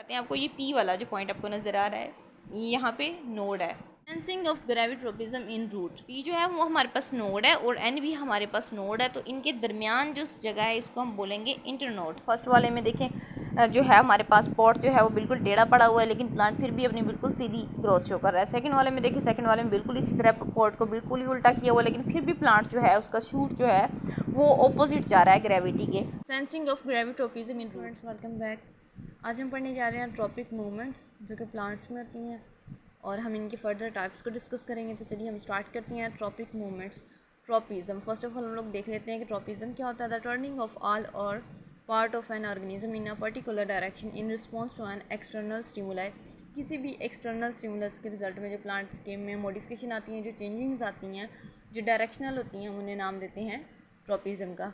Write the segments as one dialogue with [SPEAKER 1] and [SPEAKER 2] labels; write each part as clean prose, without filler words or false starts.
[SPEAKER 1] करते हैं, आपको ये पी वाला जो पॉइंट आपको नज़र आ रहा है, ये यहाँ पे नोड है। Balancing of gravitropism in root, P जो है वो हमारे पास नोड है और एन भी हमारे पास नोड है, तो इनके दरमियान जो जगह है इसको हम बोलेंगे इंटरनोड। फर्स्ट वाले में देखें जो है हमारे पास पॉट जो है वो बिल्कुल टेढ़ा पड़ा हुआ है, लेकिन प्लांट फिर भी अपनी बिल्कुल सीधी ग्रोथ शो कर रहा है। सेकंड वाले में देखिए, सेकंड वाले में बिल्कुल इसी तरह पॉट को बिल्कुल ही उल्टा किया हुआ, लेकिन फिर भी प्लांट जो है उसका शूट जो है वो ऑपोजिट जा रहा है ग्रेविटी के। Sensing of gravitropism in roots. Welcome back. आज हम पढ़ने जा रहे हैं ट्रॉपिक मूवमेंट्स जो कि प्लांट्स में होती हैं और हम इनके फर्दर टाइप्स को डिस्कस करेंगे। तो चलिए हम स्टार्ट करते हैं tropic movements. Tropism, first of all हम लोग देख लेते हैं कि ट्रॉपिज्म क्या होता है। The turning of all or part of an organism in a particular direction in response to an external stimuli. किसी भी एक्सटर्नल स्टिमुलस के रिजल्ट में जो प्लांट के में मॉडिफिकेशन आती हैं, जो चेंजिंग्स आती हैं, जो डायरेक्शनल होती हैं, हम उन्हें नाम देते हैं ट्रॉपिज्म का।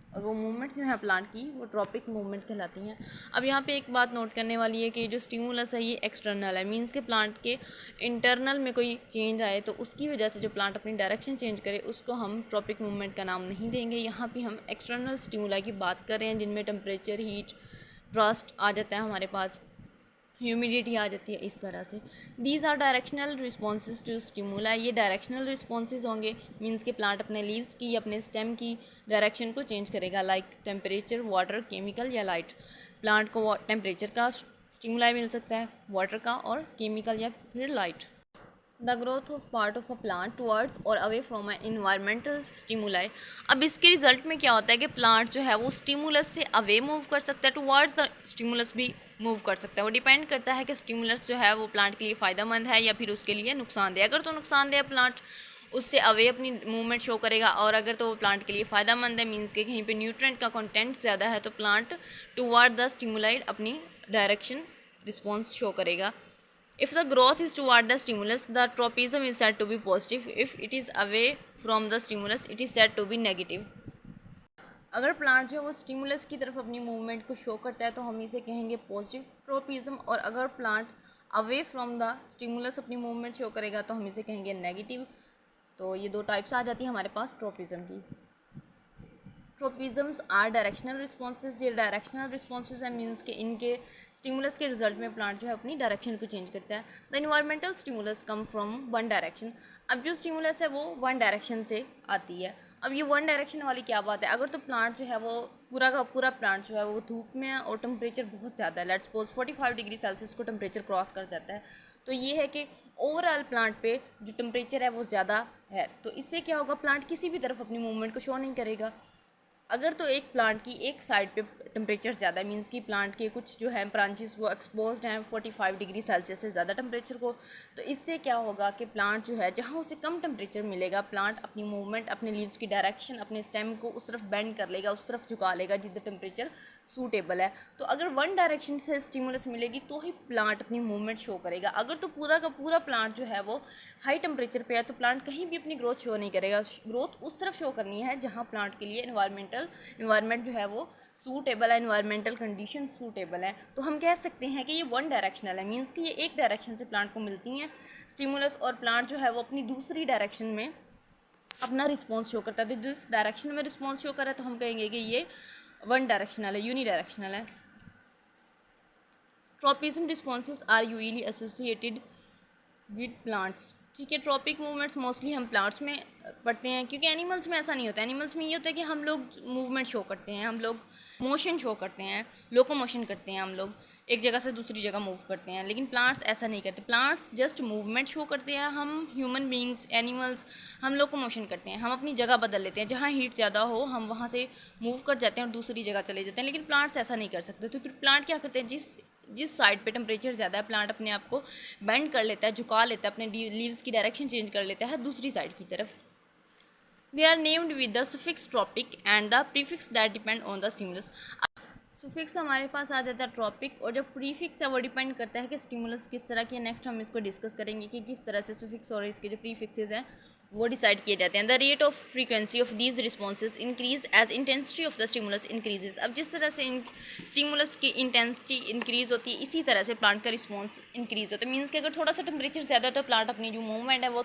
[SPEAKER 1] और वो मूवमेंट जो है प्लांट की वो ट्रॉपिक मूवमेंट कहलाती हैं। अब यहाँ पे एक बात नोट करने वाली है कि जो स्टिमुलस है ये एक्सटर्नल है, मींस के प्लांट के इंटरनल में कोई चेंज आए तो उसकी वजह से जो प्लांट अपनी डायरेक्शन चेंज करे उसको हम ट्रॉपिक मूवमेंट का नाम नहीं देंगे। यहाँ पे हम एक्सटर्नल स्टिमुला की बात कर रहे हैं जिनमें टेम्परेचर, हीट, फ्रॉस्ट आ जाता है हमारे पास, ह्यूमिडिटी आ जाती है, इस तरह से। These are directional responses to stimuli. ये डायरेक्शनल रिस्पॉन्सेज होंगे, मीन्स के प्लांट अपने लीव्स की या अपने स्टेम की डायरेक्शन को चेंज करेगा, लाइक टेम्परेचर, वाटर, केमिकल या लाइट। प्लांट को टेम्परेचर का स्टिमुला मिल सकता है, वाटर का, और केमिकल या फिर light. The growth of part of a plant towards और away from an environmental stimuli. अब इसके रिजल्ट में क्या होता है कि प्लांट जो है वो स्टिमुलस से अवे मूव कर सकता है, टुवर्ड्स द स्टिमुलस भी मूव कर सकता है। वो डिपेंड करता है कि स्टिमुलस जो है वो प्लांट के लिए फ़ायदेमंद है या फिर उसके लिए नुकसानदेह। अगर तो नुकसानदेह प्लांट उससे अवे अपनी मूवमेंट शो करेगा, और अगर तो वो प्लांट के लिए फ़ायदेमंद है, मीन्स के कहीं पे न्यूट्रिएंट का कंटेंट ज़्यादा है, तो प्लांट टुवर्ड द स्टिमुलाइड अपनी डायरेक्शन रिस्पॉन्स शो करेगा। If the growth is toward the stimulus, the tropism is said to be positive. If it is away from the stimulus, it is said to be negative. अगर plant जो है वो stimulus की तरफ अपनी movement को show करता है तो हम इसे कहेंगे पॉजिटिव ट्रोपिज्म, और अगर plant away from the stimulus अपनी मूवमेंट शो करेगा तो हम इसे कहेंगे नेगेटिव। तो ये दो टाइप्स आ जाती है हमारे पास ट्रोपिज्म की। ट्रोपिज्म्स आर डायरेक्शनल रिस्पॉन्सेज। ये डायरेक्शनल रिस्पॉन्सेज है, मीन्स के इनके स्टिमुलस के रिजल्ट में प्लांट जो है अपनी डायरेक्शन को चेंज करता है। The environmental stimulus come from one direction. अब जो स्टिमुलस है वो वन डायरेक्शन से आती है। अब ये वन डायरेक्शन वाली क्या बात है, अगर तो प्लांट जो है वो पूरा का पूरा प्लांट जो है वो धूप में है और टेम्परेचर बहुत ज़्यादा है, लेट्स सपोज 45 डिग्री सेल्सियस को टेम्परेचर क्रॉस कर जाता है, तो ये है कि ओवरऑल प्लांट पे जो टेम्परेचर है वो ज़्यादा है, तो इससे क्या होगा, प्लांट किसी भी तरफ अपनी मूवमेंट को शो नहीं करेगा। अगर तो एक प्लांट की एक साइड पे टेम्परेचर ज़्यादा है, मीन्स कि प्लांट के कुछ जो है ब्रांचेस वो एक्सपोज्ड हैं 45 डिग्री सेल्सियस से ज़्यादा टेम्परेचर को, तो इससे क्या होगा कि प्लांट जो है जहाँ उसे कम टेम्परेचर मिलेगा, प्लांट अपनी मूवमेंट, अपने लीव्स की डायरेक्शन, अपने स्टेम को उस तरफ बेंड कर लेगा, उस तरफ झुका लेगा जिधर टेम्परेचर सूटेबल है। तो अगर वन डायरेक्शन से स्टिमुलस मिलेगी तो ही प्लांट अपनी मूवमेंट शो करेगा। अगर तो पूरा का पूरा प्लांट जो है वो हाई टेम्परेचर पे है तो प्लांट कहीं भी अपनी ग्रोथ शो नहीं करेगा। ग्रोथ उस तरफ शो करनी है जहाँ प्लांट के लिए इन्वायरमेंट जो है वो सूटेबल है, इन्वायरमेंटल कंडीशन सूटेबल है। तो हम कह सकते हैं कि ये वन डायरेक्शनल है, मीन्स कि ये एक डायरेक्शन से प्लांट को मिलती हैं स्टिमुलस, और प्लांट जो है वो अपनी दूसरी डायरेक्शन में अपना रिस्पॉन्स शो करता है। तो जिस डायरेक्शन में रिस्पॉन्स शो कर रहा है तो हम कहेंगे कि ये वन डायरेक्शनल है, यूनी डायरेक्शनल है। Tropism responses are usually associated with plants. ठीक है, ट्रॉपिक मूवमेंट्स मोस्टली हम प्लांट्स में पढ़ते हैं, क्योंकि एनिमल्स में ऐसा नहीं होता। एनिमल्स में ये होता है कि हम लोग मूवमेंट शो करते हैं, हम लोग मोशन शो करते हैं, लोकोमोशन करते हैं, हम लोग एक जगह से दूसरी जगह मूव करते हैं, लेकिन प्लांट्स ऐसा नहीं करते। प्लांट्स जस्ट मूवमेंट शो करते हैं। हम ह्यूमन बींग्स, एनिमल्स, हम लोकोमोशन करते हैं, हम अपनी जगह बदल लेते हैं, जहाँ हीट ज़्यादा हो हम वहाँ से मूव कर जाते हैं और दूसरी जगह चले जाते हैं, लेकिन प्लांट्स ऐसा नहीं कर सकते। तो फिर प्लांट क्या करते हैं, जिस साइड पे टेम्परेचर ज़्यादा है प्लांट अपने आप को बेंड कर लेता है, झुका लेता है, अपने लीव्स की डायरेक्शन चेंज कर लेता है दूसरी साइड की तरफ। They are named with the suffix tropic and the prefix that depend on the stimulus. Suffix हमारे पास आ जाता है ट्रॉपिक, और जो प्रीफिक्स है वो डिपेंड करता है कि स्टिमुलस किस तरह की है। नेक्स्ट हम इसको डिस्कस करेंगे कि किस तरह से सुफिक्स और इसके जो प्रीफिक्सेस हैं वो डिसाइड किए जाते हैं। The rate of frequency of these responses increase as intensity of the stimulus increases. अब जिस तरह से स्टिमुलस की इंटेंसिटी इंक्रीज़ होती है, इसी तरह से प्लांट का रिस्पॉन्स इंक्रीज़ होता है। मीन्स कि अगर थोड़ा सा टेम्परेचर ज़्यादा है तो प्लांट अपनी जो मूवमेंट है वो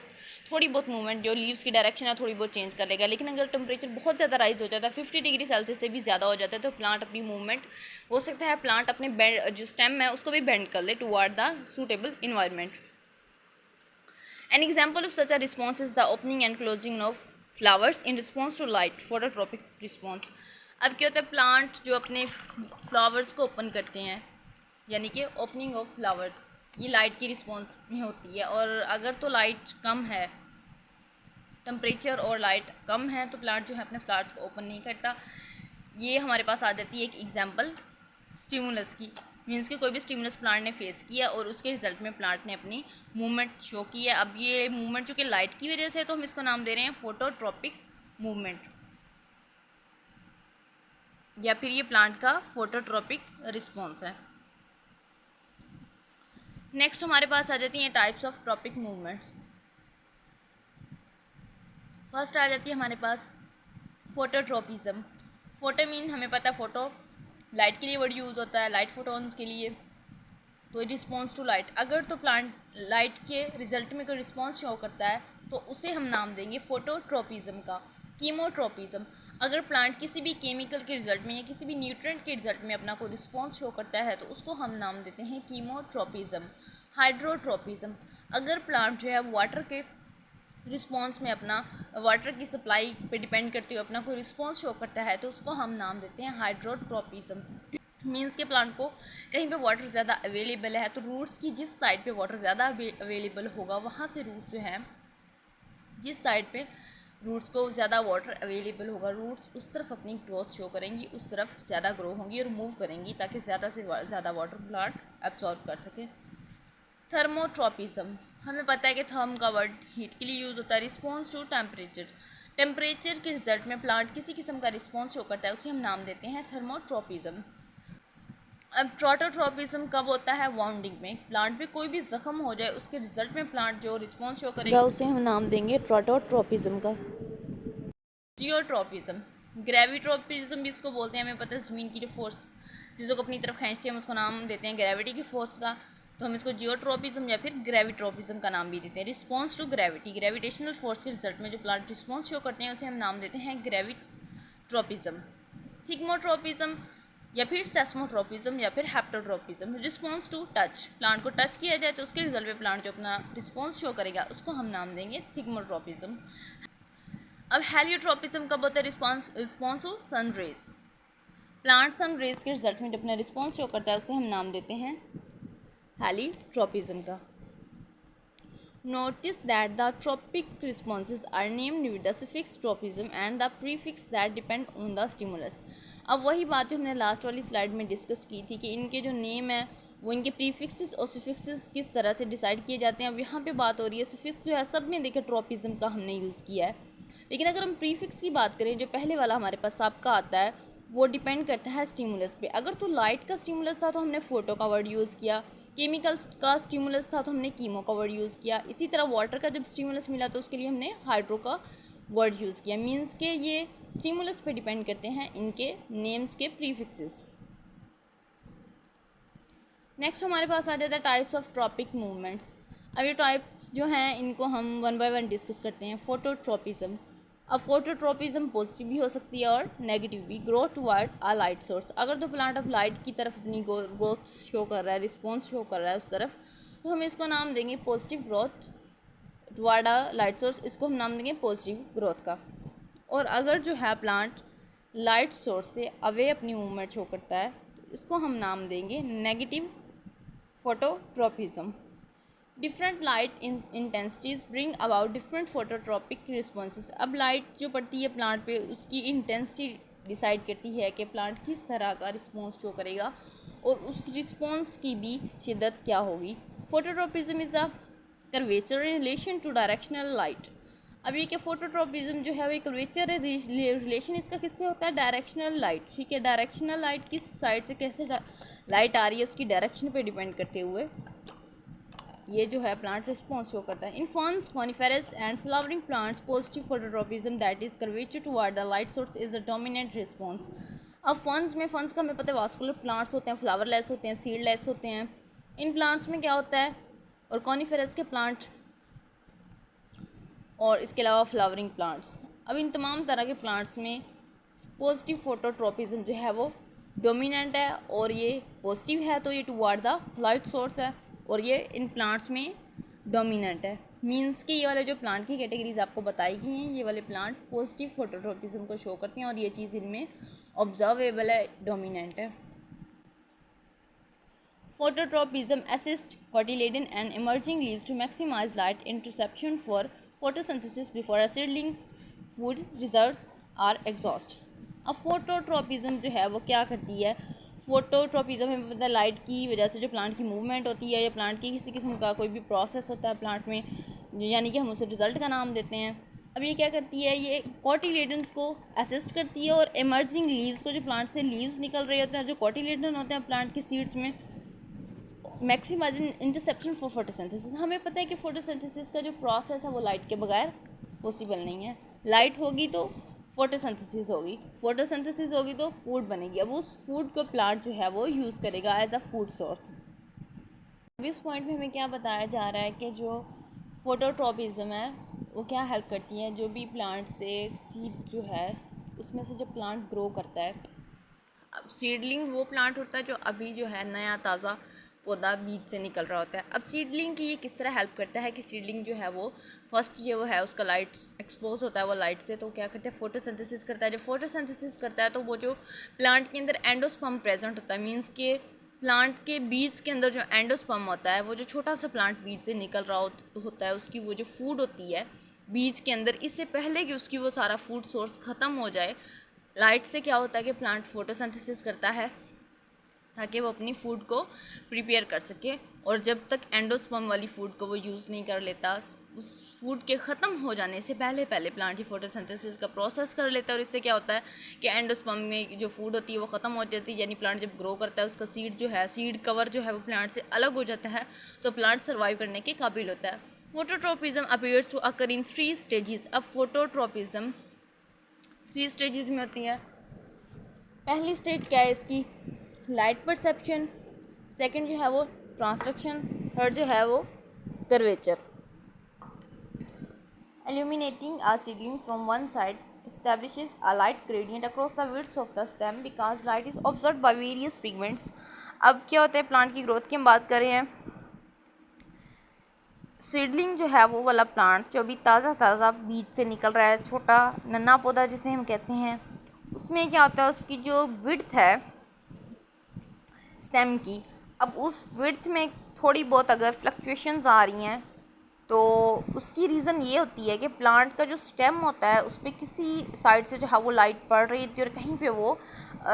[SPEAKER 1] थोड़ी बहुत मूवमेंट जो लीव्स की डायरेक्शन है थोड़ी बहुत चेंज कर लेगा। लेकिन अगर टेम्परेचर बहुत ज़्यादा राइज हो जाता है, 50 डिग्री सेल्सियस से भी ज़्यादा हो जाता है, तो प्लांट अपनी मूवमेंट हो सकता है प्लांट अपने बेंड जो स्टेम है उसको भी बेंड कर ले toward the suitable environment. An example of such a response is the opening and closing of flowers in response to light, phototropic response। अब क्या होता है, प्लांट जो अपने फ्लावर्स को ओपन करते हैं, यानी कि ओपनिंग ऑफ फ्लावर्स, ये लाइट की रिस्पॉन्स में होती है। और अगर तो लाइट कम है, टेम्परेचर और लाइट कम है, तो प्लांट जो है अपने फ्लावर्स को ओपन नहीं करता। ये हमारे पास आ जाती है एक एग्जांपल स्टिमुलस की। मीन्स कि कोई भी स्टिमुलस प्लांट ने फेस किया और उसके रिजल्ट में प्लांट ने अपनी मूवमेंट शो की है। अब ये मूवमेंट चूँकि लाइट की वजह से है तो हम इसको नाम दे रहे हैं फोटोट्रॉपिक मूवमेंट, या फिर ये प्लांट का फोटोट्रॉपिक रिस्पॉन्स है। नेक्स्ट हमारे पास आ जाती हैं types of tropic movements. First आ जाती है हमारे पास फोटोट्रॉपिज्म। फोटो मीन हमें पता है फोटो लाइट के लिए वर्ड यूज़ होता है, लाइट फोटोन्स के लिए। तो रिस्पॉन्स टू लाइट, अगर तो प्लांट लाइट के रिजल्ट में कोई रिस्पॉन्स शो करता है तो उसे हम नाम देंगे फोटोट्रोपिज्म का। कीमोट्रोपिज्म, अगर प्लांट किसी भी केमिकल के रिजल्ट में या किसी भी न्यूट्रिएंट के रिजल्ट में अपना कोई रिस्पॉन्स शो करता है तो उसको हम नाम देते हैं कीमोट्रोपिज्म। हाइड्रोट्रोपिज्म, अगर प्लांट जो है वाटर के रिस्पॉन्स में अपना वाटर की सप्लाई पे डिपेंड करते हुए अपना कोई रिस्पॉन्स शो करता है तो उसको हम नाम देते हैं हाइड्रोट्रोपिज्म। मीन्स के प्लांट को कहीं पे वाटर ज़्यादा अवेलेबल है तो रूट्स की जिस साइड पे वाटर ज़्यादा अवेलेबल होगा वहाँ से रूट्स जो हैं, जिस साइड पे रूट्स को ज़्यादा वाटर अवेलेबल होगा, रूट्स उस तरफ अपनी ग्रोथ शो करेंगी, उस तरफ ज़्यादा ग्रो होंगी और मूव करेंगी ताकि ज़्यादा से ज़्यादा वाटर प्लांट एब्जॉर्ब कर सके। थर्मोट्रोपिज्म, हमें पता है कि थर्म का वर्ड हीट के लिए यूज़ होता है। रिस्पॉन्स टू टेम्परेचर, टेम्परेचर के रिजल्ट में प्लांट किसी किस्म का रिस्पॉन्स शो करता है उसे हम नाम देते हैं थर्मोट्रोपिज्म। अब ट्रोटोट्रोपिज्म कब होता है, वाउंडिंग में। प्लांट पे कोई भी जख्म हो जाए उसके रिजल्ट में प्लांट जो रिस्पॉन्स शो करेगा उसे हम नाम देंगे ट्रोटोट्रोपिज्म का। जियोट्रोपिज्म, ग्रेविट्रोपिज्म भी इसको बोलते हैं। हमें पता है ज़मीन की जो फोर्स चीज़ों को अपनी तरफ खींचती है हम उसको नाम देते हैं ग्रेविटी की फोर्स का, तो हम इसको जियोट्रोपिज्म या फिर ग्रेविट्रोपिज्म का नाम भी देते हैं। Response to gravity, gravitational force के रिजल्ट में जो प्लांट रिस्पॉन्स शो करते हैं उसे हम नाम देते हैं ग्रेविट्रोपिज्म। थिग्मोट्रोपिज्म या फिर सेस्मोट्रोपिज्म या फिर हेप्टोट्रोपिज्म। रिस्पॉन्स टू टच, प्लांट को टच किया जाए तो उसके रिजल्ट में प्लांट जो अपना रिस्पॉन्स शो करेगा उसको हम नाम देंगे थिग्मोट्रोपिज्म। अब हेलियोट्रोपिज्म कब होता है, response to sun rays. Plant sun rays के रिजल्ट में जो अपना रिस्पॉन्स शो करता है उसे हम नाम देते हैं हेलियोट्रोपिज्म का। Notice that the tropic responses are named with the suffix tropism and the prefix that depend on the stimulus। अब वही बात जो हमने लास्ट वाली स्लाइड में डिस्कस की थी कि इनके जो नेम है वो इनके प्रीफिक्सेस और सफिक्सेस किस तरह से डिसाइड किए जाते हैं। अब यहाँ पे बात हो रही है सफिक्स जो है सब में देखिए ट्रोपिज्म का हमने यूज़ किया है, लेकिन अगर हम प्रीफिक्स की बात करें जो पहले वाला हमारे पास सबका आता है वो डिपेंड करता है स्टिमुलस पे। अगर तो लाइट का स्टिमुलस था तो हमने फोटो का वर्ड यूज़ किया, केमिकल्स का स्टिमुलस था तो हमने कीमो का वर्ड यूज़ किया, इसी तरह वाटर का जब स्टिमुलस मिला तो उसके लिए हमने हाइड्रो का वर्ड यूज़ किया। मीन्स के ये स्टिमुलस पे डिपेंड करते हैं इनके नेम्स के प्रीफिक्सेस। नेक्स्ट हमारे पास आ जाता है टाइप्स ऑफ ट्रॉपिक मूवमेंट्स। अब ये टाइप्स जो हैं इनको हम वन बाय वन डिस्कस करते हैं। फोटोट्रोपिज्म, अब फोटोट्रोपिज्म पॉजिटिव भी हो सकती है और नेगेटिव भी। ग्रोथ टुवर्ड्स आ लाइट सोर्स, अगर तो प्लांट अब लाइट की तरफ अपनी ग्रोथ शो कर रहा है, रिस्पॉन्स शो कर रहा है उस तरफ, तो हम इसको नाम देंगे पॉजिटिव ग्रोथ टुवर्ड आ लाइट सोर्स, इसको हम नाम देंगे पॉजिटिव ग्रोथ का। और अगर जो है प्लांट लाइट सोर्स से अवे अपनी मूवमेंट शो करता है तो इसको हम नाम देंगे negative phototropism. Different light intensities bring about different phototropic responses. अब लाइट जो पड़ती है प्लांट पे उसकी इंटेंसिटी डिसाइड करती है कि प्लांट किस तरह का रिस्पॉन्स शो करेगा और उस रिस्पॉन्स की भी शिद्दत क्या होगी। Phototropism is a curvature in relation to directional light. अब ये कि फोटोट्रोपिज्म जो है वो कर्वेचर रिलेशन इसका किससे होता है, डायरेक्शनल लाइट। ठीक है, डायरेक्शनल लाइट किस साइड से कैसे लाइट आ रही है उसकी डायरेक्शन पे डिपेंड करते हुए ये जो है प्लांट रिस्पॉन्स शो करता है। In ferns, coniferous and flowering plants positive phototropism that is curvature toward the light source is the dominant response. अब फर्न्स में, फर्न्स का हमें पता है वास्कुलर प्लांट्स होते हैं, फ्लावरलेस होते हैं, सीडलेस होते हैं। इन प्लांट्स में क्या होता है, और कॉनिफेरस के प्लांट और इसके अलावा फ्लावरिंग प्लांट्स। अब इन तमाम तरह के प्लांट्स में पॉजिटिव फोटोट्रोपिज्म जो है वो डोमिनेंट है, और ये पॉजिटिव है तो ये टुवर्ड द लाइट सोर्स है, और ये इन प्लांट्स में डोमिनेंट है। मींस कि ये वाले जो प्लांट की कैटेगरीज आपको बताई गई हैं, ये वाले प्लांट पॉजिटिव फोटोट्रोपिज्म को शो करती हैं, और ये चीज़ इनमें ऑब्जर्वेबल है, डोमिनेंट है। Phototropism assists cotyledon and emerging leaves to maximize light interception for photosynthesis before a seedling's food reserves are exhaust. अब फोटोट्रोपिज्म जो है वो क्या करती है, फोटोट्रोपिज्म हमें पता है लाइट की वजह से जो प्लांट की मूवमेंट होती है या प्लांट की किसी किस्म का कोई भी प्रोसेस होता है प्लांट में, यानी कि हम उसे रिजल्ट का नाम देते हैं। अब ये क्या करती है, ये कॉटिलेडन्स को असिस्ट करती है, और एमर्जिंग लीव्स को, जो प्लांट से लीव्स निकल रहे होते हैं, जो कॉटिलेडन होते हैं प्लांट की सीड्स में, मैक्सिमाइजिंग इंटरसेप्शन फॉर फोटोसिंथेसिस। हमें पता है कि फोटोसिंथेसिस का जो प्रोसेस है वो लाइट के बगैर पॉसिबल नहीं है। लाइट होगी तो फोटोसिंथेसिस होगी, फोटोसिंथेसिस होगी तो फूड बनेगी। अब उस फूड को प्लांट जो है वो यूज़ करेगा एज अ फूड सोर्स। अभी इस पॉइंट में हमें क्या बताया जा रहा है कि जो फोटोट्रोपिज्म है वो क्या हेल्प करती है, जो भी प्लांट से सीड जो है उसमें से जब प्लांट ग्रो करता है। अब सीडलिंग वो प्लांट होता है जो अभी जो है नया ताज़ा पौधा बीज से निकल रहा होता है। अब सीडलिंग की ये किस तरह हेल्प करता है कि सीडलिंग जो है वो फर्स्ट जो है उसका लाइट एक्सपोज होता है वो लाइट से, तो क्या करता है, फोटोसिंथेसिस करता है। जब फोटोसिंथेसिस करता है तो वो जो प्लांट के अंदर एंडोस्पर्म प्रेजेंट होता है, मीन्स के प्लांट के बीज के अंदर जो एंडोस्पर्म होता है, वो जो छोटा सा प्लांट बीज से निकल रहा होता है, उसकी वो जो फूड होती है बीज के अंदर, इससे पहले कि उसकी वो सारा फूड सोर्स ख़त्म हो जाए, लाइट से क्या होता है कि प्लांट फोटोसिंथेसिस करता है ताकि वो अपनी फूड को प्रिपेयर कर सके। और जब तक एंडोस्पर्म वाली फूड को वो यूज़ नहीं कर लेता, उस फूड के ख़त्म हो जाने से पहले पहले प्लांट ही फोटोसिंथेसिस का प्रोसेस कर लेता है, और इससे क्या होता है कि एंडोस्पर्म में जो फूड होती है वो ख़त्म हो जाती है, यानी प्लांट जब ग्रो करता है उसका सीड जो है, सीड कवर जो है वो प्लांट से अलग हो जाता है, तो प्लांट सर्वाइव करने के काबिल होता है। Phototropism appears to occur in 3 stages. अब फोटोट्रोपिज्म 3 स्टेजेस में होती है। पहली स्टेज क्या है इसकी, लाइट परसेप्शन, सेकंड जो है वो ट्रांसडक्शन, थर्ड जो है वो curvature. Illuminating a seedling from one side establishes a light gradient across the width of the stem because light is absorbed by various pigments. अब क्या होता है, प्लांट की ग्रोथ की हम बात कर रहे हैं। सीडलिंग जो है वो वाला प्लांट जो अभी ताज़ा बीज से निकल रहा है, छोटा नन्हा पौधा जिसे हम कहते हैं, उसमें क्या होता है, उसकी जो विड्थ है स्टेम की, अब उस विड्थ में थोड़ी बहुत अगर फ्लक्चुएशंस आ रही हैं तो उसकी रीज़न ये होती है कि प्लांट का जो स्टेम होता है उस पर किसी साइड से जो है वो लाइट पड़ रही होती है, और कहीं पे वो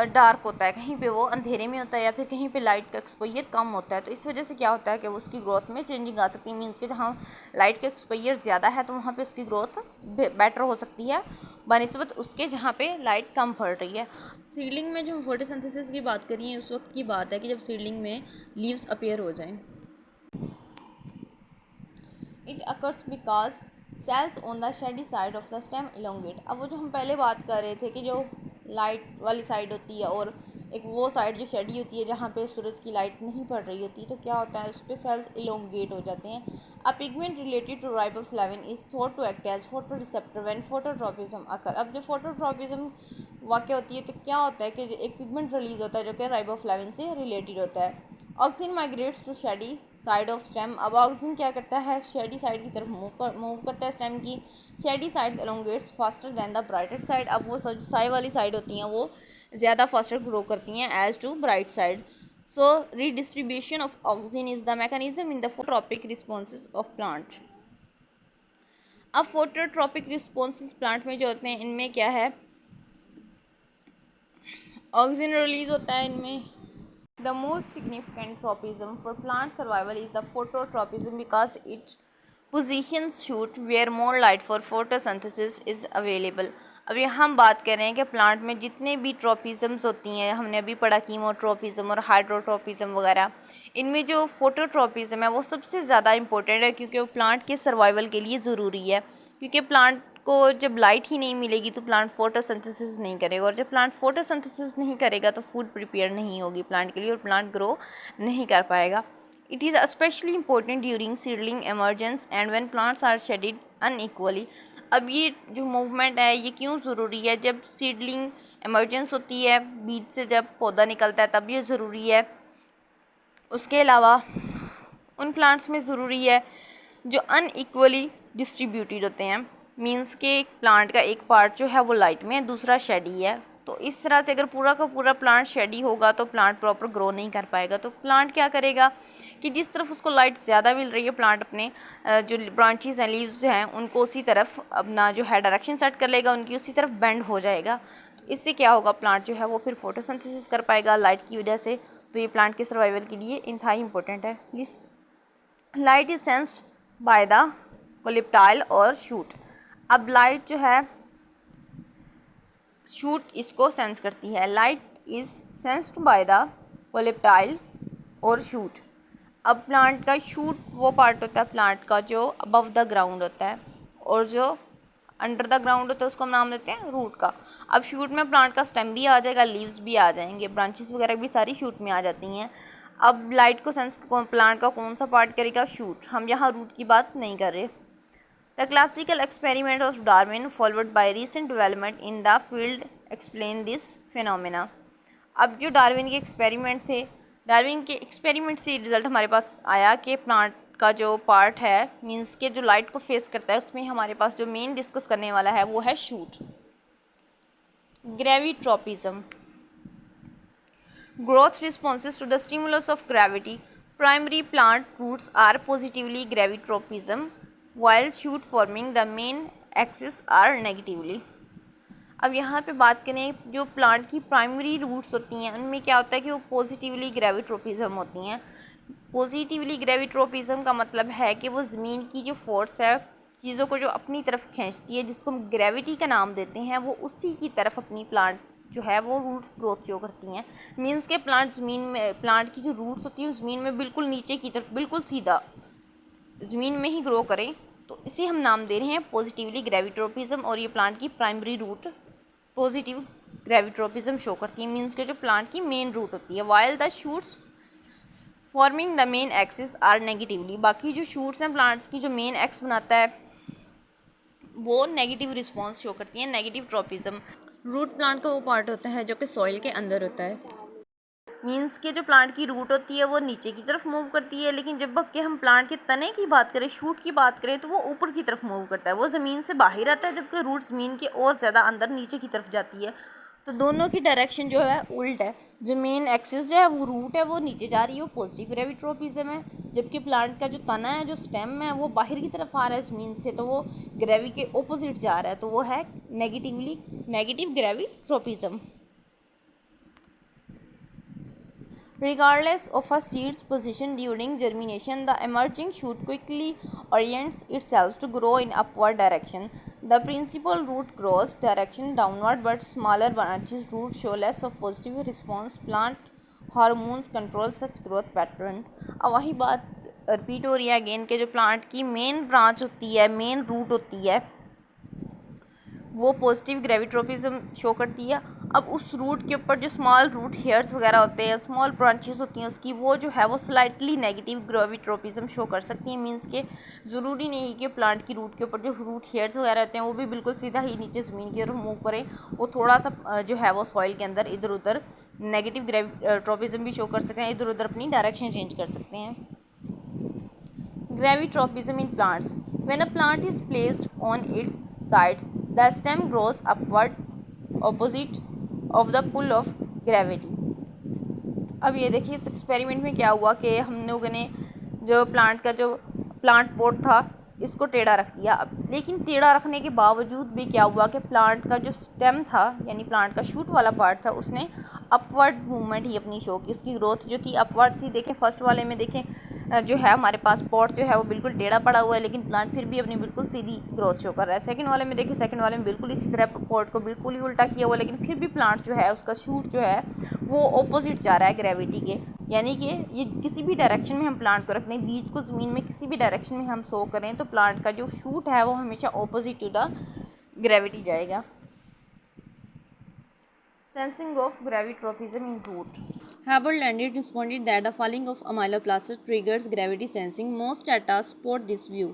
[SPEAKER 1] डार्क होता है, कहीं पे वो अंधेरे में होता है, या फिर कहीं पे लाइट का एक्सपोजर कम होता है। तो इस वजह से क्या होता है कि वो उसकी ग्रोथ में चेंजिंग आ सकती है। मीन्स कि जहाँ लाइट का एक्सपोजर ज़्यादा है तो वहाँ पे उसकी ग्रोथ बेटर हो सकती है बनिस्बत उसके जहाँ पे लाइट कम पड़ रही है। सीडलिंग में जो हम फोटोसिंथेसिस की बात करिए, उस वक्त की बात है कि जब सीडलिंग में लीव्स अपीयर हो जाएँ। It occurs because cells on the shady side of the stem elongate. अब वो जो हम पहले बात कर रहे थे कि जो लाइट वाली साइड होती है और एक वो साइड जो शेडी होती है जहाँ पे सूरज की लाइट नहीं पड़ रही होती, तो क्या होता है, उस पर सेल्स इलोंगेट हो जाते हैं। A pigment related to riboflavin is thought to act as photo receptor when phototropism occur. अब जो फोटोट्रोपिज्म वाक़ होती है तो क्या होता है कि एक पिगमेंट रिलीज होता है जो कि राइबोफ्लाविन से रिलेटेड होता है। Auxin migrates to shady side of stem. अब ऑक्सीजन क्या करता है, शेडी साइड की तरफ मूव करता है स्टेम की। Shady sides elongates faster than the brighter side. अब वो साइड वाली साइड होती हैं वो ज़्यादा फास्टर ग्रो करती हैं as to bright side. So redistribution of auxin is the mechanism in the phototropic responses of plant. अब फोटोट्रोपिक रिस्पॉन्सेज प्लांट में जो होते हैं इनमें क्या है, ऑक्सीजन रिलीज होता है इनमें। The most significant tropism for plant survival is the phototropism because it positions shoot where more light for photosynthesis is available. अब यहाँ हम बात कर रहे हैं कि प्लांट में जितने भी ट्रोपिज़म्स होती हैं, हमने अभी पढ़ा कीमोट्रोपिज़म और हाइड्रोट्रोपिज़म वगैरह, इनमें जो फोटोट्रोपिज़म है वो सबसे ज़्यादा इम्पोर्टेंट है, क्योंकि वो प्लांट के सर्वाइवल के लिए ज़रूरी है। क्योंकि प्लांट को जब लाइट ही नहीं मिलेगी तो प्लांट फोटोसिंथेसिस नहीं करेगा, और जब प्लांट फोटोसिंथेसिस नहीं करेगा तो फूड प्रिपेयर नहीं होगी प्लांट के लिए और प्लांट ग्रो नहीं कर पाएगा। It is especially important during seedling emergence and when plants are shedded unequally। अब ये जो मूवमेंट है ये क्यों ज़रूरी है? जब सीडलिंग एमरजेंस होती है, बीज से जब पौधा निकलता है, तब ये ज़रूरी है। उसके अलावा उन प्लांट्स में ज़रूरी है जो अनइक्वली डिस्ट्रीब्यूटेड होते हैं, मींस के एक प्लांट का एक पार्ट जो है वो लाइट में है, दूसरा शेडी है। तो इस तरह से अगर पूरा का पूरा प्लांट शेडी होगा तो प्लांट प्रॉपर ग्रो नहीं कर पाएगा। तो प्लांट क्या करेगा कि जिस तरफ उसको लाइट ज़्यादा मिल रही है, प्लांट अपने जो ब्रांचेस हैं, लीव्स हैं, उनको उसी तरफ अपना जो है डायरेक्शन सेट कर लेगा, उनकी उसी तरफ बेंड हो जाएगा। तो इससे क्या होगा, प्लांट जो है वो फिर फोटोसिंथेसिस कर पाएगा लाइट की वजह से। तो ये प्लांट के सर्वाइवल के लिए इंतहाई इंपॉर्टेंट है। Light is sensed by the coleoptile और शूट। अब लाइट जो है शूट इसको सेंस करती है। Light is sensed by the coleoptile और शूट। अब प्लांट का शूट वो पार्ट होता है प्लांट का जो अबव द ग्राउंड होता है, और जो अंडर द ग्राउंड होता है उसको हम नाम देते हैं रूट का। अब शूट में प्लांट का स्टेम भी आ जाएगा, लीव्स भी आ जाएंगे, ब्रांचेस वगैरह भी सारी शूट में आ जाती हैं। अब लाइट को सेंस प्लांट का कौन सा पार्ट करेगा? शूट। हम यहाँ रूट की बात नहीं कर रहे। The classical experiment of Darwin followed by recent development in the field explain this phenomena. अब जो डार्विन के एक्सपेरिमेंट थे, डार्विन के एक्सपेरिमेंट से रिज़ल्ट हमारे पास आया कि प्लांट का जो पार्ट है, मींस के जो लाइट को फेस करता है, उसमें हमारे पास जो मेन डिस्कस करने वाला है वो है shoot. Gravitropism. Growth responses to the stimulus of gravity. Primary plant roots are positively gravitropism while shoot forming the main axis are negatively। अब यहाँ पे बात करें जो प्लांट की प्राइमरी रूट्स होती हैं, उनमें क्या होता है कि वो पॉजिटिवली ग्रेविट्रोपिज्म होती हैं। पॉजिटिवली ग्रेविट्रोपिज्म का मतलब है कि वो ज़मीन की जो फोर्स है, चीज़ों को जो अपनी तरफ खींचती है, जिसको हम ग्रेविटी का नाम देते हैं, वो उसी की तरफ अपनी प्लांट जो है वो रूट्स ग्रोथ जो करती हैं। मीन्स के प्लांट ज़मीन में, प्लांट की जो रूट्स होती है ज़मीन में बिल्कुल नीचे की तरफ, बिल्कुल सीधा ज़मीन में ही ग्रो करें, तो इसे हम नाम दे रहे हैं पॉजिटिवली ग्रेविट्रोपिज्म। और ये प्लांट की प्राइमरी रूट पॉजिटिव ग्रेविट्रोपिज्म शो करती है, मीन्स के जो प्लांट की मेन रूट होती है। While the shoots forming the main axis are negatively. बाकी जो शूट्स हैं प्लांट्स की, जो मेन एक्स बनाता है, वो नेगेटिव रिस्पॉन्स शो करती है, नेगेटिव ट्रोपिज्म। रूट प्लांट का वो पार्ट होता है जो कि सॉइल के अंदर होता है। मीन्स के जो प्लांट की रूट होती है वो नीचे की तरफ मूव करती है, लेकिन जब कि हम प्लांट के तने की बात करें, शूट की बात करें, तो वो ऊपर की तरफ मूव करता है, वो ज़मीन से बाहर आता है, जबकि रूट ज़मीन के और ज़्यादा अंदर नीचे की तरफ जाती है। तो दोनों की डायरेक्शन जो है उल्ट है। जो मेन एक्सिस जो है वो रूट है, वो नीचे जा रही है, वो पॉजिटिव ग्रेविट्रोपिज्म है, जबकि प्लांट का जो तना है, जो स्टेम है, वो बाहर की तरफ आ रहा है ज़मीन से, तो वो ग्रेवी के ऑपोजिट जा रहा है, तो वो है negative ग्रेविट्रोपिज्म। Regardless of a seed's position during germination, the emerging shoot quickly orients itself to grow in upward direction. The principal root grows direction downward, but smaller branches root show less of positive response. Plant hormones control such growth pattern। अब वही बात repeat हो रही है again के जो plant की main branch होती है, मेन रूट होती है, वो पॉजिटिव ग्रेविट्रोपिज्म शो करती है। अब उस रूट के ऊपर जो स्मॉल रूट हेयर्स वगैरह होते हैं, स्मॉल ब्रांचेस होती हैं उसकी, वो जो है वो स्लाइटली नेगेटिव ग्रेविट्रोपिज्म शो कर सकती हैं। मींस के ज़रूरी नहीं कि प्लांट की रूट के ऊपर जो रूट हेयर्स वगैरह होते हैं वो भी बिल्कुल सीधा ही नीचे ज़मीन की तरफ मूव करें, वो थोड़ा सा जो है वो सॉइल के अंदर इधर उधर नेगेटिव ग्रेविट्रोपिज्म भी शो कर सकते हैं, इधर उधर अपनी डायरेक्शन चेंज कर सकते हैं। Gravitropism in plants। When a plant is placed on its sides, the stem grows upward opposite of the pull of gravity। अब ये देखिए इस एक्सपेरिमेंट में क्या हुआ कि हम लोगों ने जो प्लांट पॉट था इसको टेढ़ा रख दिया। अब लेकिन टेढ़ा रखने के बावजूद भी क्या हुआ कि प्लांट का जो स्टेम था, यानी प्लांट का शूट वाला पार्ट था, उसने अपवर्ड मूवमेंट ही अपनी शो की, उसकी ग्रोथ जो थी अपवर्ड थी। देखें फर्स्ट वाले में देखें जो है हमारे पास पॉट जो है वो बिल्कुल टेढ़ा पड़ा हुआ है, लेकिन प्लांट फिर भी अपनी बिल्कुल सीधी ग्रोथ शो कर रहा है। सेकंड वाले में देखिए, सेकंड वाले में बिल्कुल इसी तरह पॉट को बिल्कुल ही उल्टा किया हुआ, लेकिन फिर भी प्लांट जो है उसका शूट जो है वो ऑपोजिट जा रहा है ग्रेविटी के। यानी कि ये किसी भी डायरेक्शन में हम प्लांट को रखते हैं, बीज को ज़मीन में किसी भी डायरेक्शन में हम सो करें तो प्लांट का जो शूट है वो हमेशा ऑपोजिट टू द ग्रेविटी जाएगा। Sensing of gravitropism in root. Haber Landis responded that the falling of amyloplastic triggers gravity sensing. Most data support this view.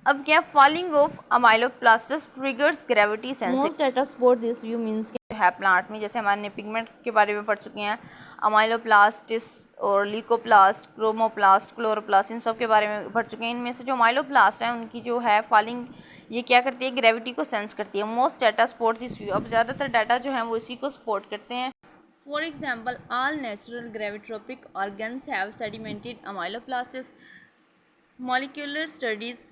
[SPEAKER 1] अब क्या falling of amyloplasts triggers gravity sensing. Most data support this view means के है plant में, जैसे हमारे pigment के बारे में पढ़ चुके हैं, अमाइलोप्लास्टिस और लीकोप्लास्ट, क्रोमोप्लास्ट, क्लोरोप्लास्ट, इन सब के बारे में पढ़ चुके हैं। इनमें से जो अमाइलोप्लास्ट हैं उनकी जो है फॉलिंग ये क्या करती है, ग्रेविटी को सेंस करती है। Most data support this view. अब ज़्यादातर डाटा जो है वो इसी को सपोर्ट करते हैं। For example, all natural gravitropic organs have sedimented amyloplasts. Molecular studies